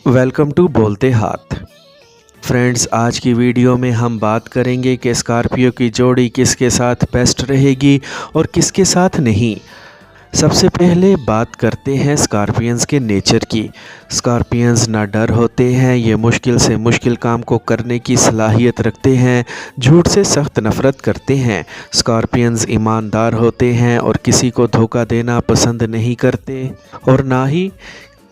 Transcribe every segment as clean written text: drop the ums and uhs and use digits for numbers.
Welcome to बोलते हाथ। Friends, आज की वीडियो में हम बात करेंगे कि स्कॉर्पियो की जोड़ी किसके साथ बेस्ट रहेगी और किसके साथ नहीं। सबसे पहले बात करते हैं स्कॉर्पियंस के नेचर की। स्कॉर्पियंस ना डर होते हैं, ये मुश्किल से मुश्किल काम को करने की सलाहियत रखते हैं, झूठ से सख्त नफ़रत करते हैं। स्कॉर्पियंस ईमानदार होते हैं और किसी को धोखा देना पसंद नहीं करते और ना ही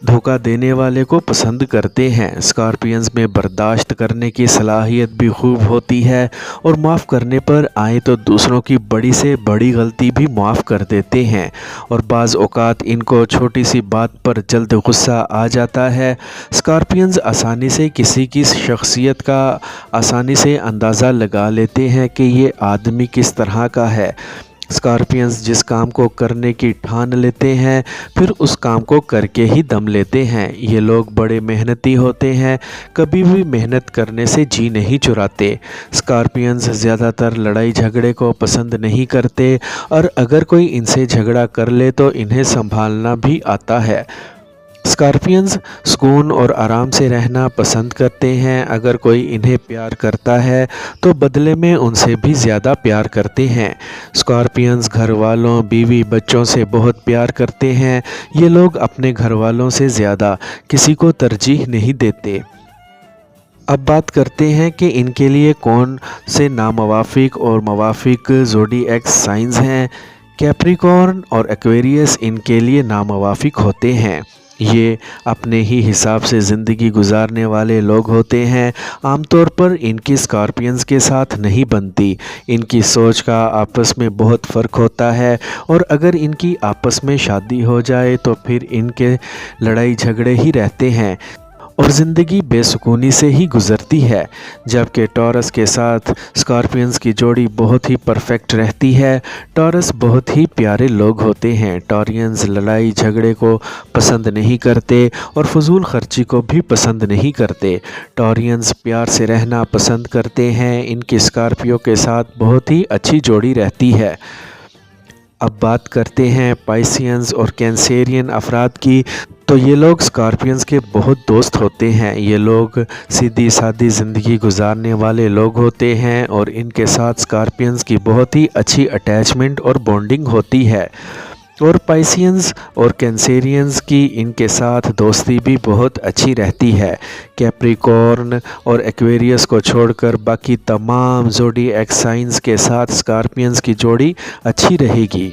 धोखा देने वाले को पसंद करते हैं। स्कॉर्पियंस में बर्दाश्त करने की सलाहियत भी खूब होती है और माफ़ करने पर आए तो दूसरों की बड़ी से बड़ी गलती भी माफ़ कर देते हैं और बाज़ औक़ात इनको छोटी सी बात पर जल्द गुस्सा आ जाता है। स्कॉर्पियंस आसानी से किसी की शख्सियत का आसानी से अंदाज़ा लगा लेते हैं कि ये आदमी किस तरह का है। स्कॉर्पियंस जिस काम को करने की ठान लेते हैं फिर उस काम को करके ही दम लेते हैं। ये लोग बड़े मेहनती होते हैं, कभी भी मेहनत करने से जी नहीं चुराते। स्कॉर्पियंस ज़्यादातर लड़ाई झगड़े को पसंद नहीं करते और अगर कोई इनसे झगड़ा कर ले तो इन्हें संभालना भी आता है। स्कॉर्पियंस सुकून और आराम से रहना पसंद करते हैं। अगर कोई इन्हें प्यार करता है तो बदले में उनसे भी ज़्यादा प्यार करते हैं। स्कॉर्पियंस घर वालों, बीवी, बच्चों से बहुत प्यार करते हैं। ये लोग अपने घर वालों से ज़्यादा किसी को तरजीह नहीं देते। अब बात करते हैं कि इनके लिए कौन से नामवाफिक और मवाफिक ज़ोडिएक साइंस हैं। कैप्रिकॉर्न और एक्वेरियस इनके लिए नामवाफिक होते हैं। ये अपने ही हिसाब से ज़िंदगी गुजारने वाले लोग होते हैं। आमतौर पर इनकी स्कॉर्पियंस के साथ नहीं बनती। इनकी सोच का आपस में बहुत फ़र्क होता है और अगर इनकी आपस में शादी हो जाए तो फिर इनके लड़ाई झगड़े ही रहते हैं और ज़िंदगी बेसुकूनी से ही गुज़रती है। जबकि टॉरस के साथ स्कॉर्पियंस की जोड़ी बहुत ही परफेक्ट रहती है। टॉरस बहुत ही प्यारे लोग होते हैं। टॉरियंस लड़ाई झगड़े को पसंद नहीं करते और फजूल खर्ची को भी पसंद नहीं करते। टॉरियंस प्यार से रहना पसंद करते हैं। इनकी स्कॉर्पियो के साथ बहुत ही अच्छी जोड़ी रहती है। अब बात करते हैं पाइसियंस और कैंसेरियन अफराद की। तो ये लोग स्कॉर्पियंस के बहुत दोस्त होते हैं। ये लोग सीधी सादी ज़िंदगी गुजारने वाले लोग होते हैं और इनके साथ स्कॉर्पियंस की बहुत ही अच्छी अटैचमेंट और बॉन्डिंग होती है। और पाइसियंस और कैंसेरियंस की इनके साथ दोस्ती भी बहुत अच्छी रहती है। कैप्रिकॉर्न और एक्वेरियस को छोड़कर बाकी तमाम ज़ोडिएक साइंस के साथ स्कॉर्पियंस की जोड़ी अच्छी रहेगी।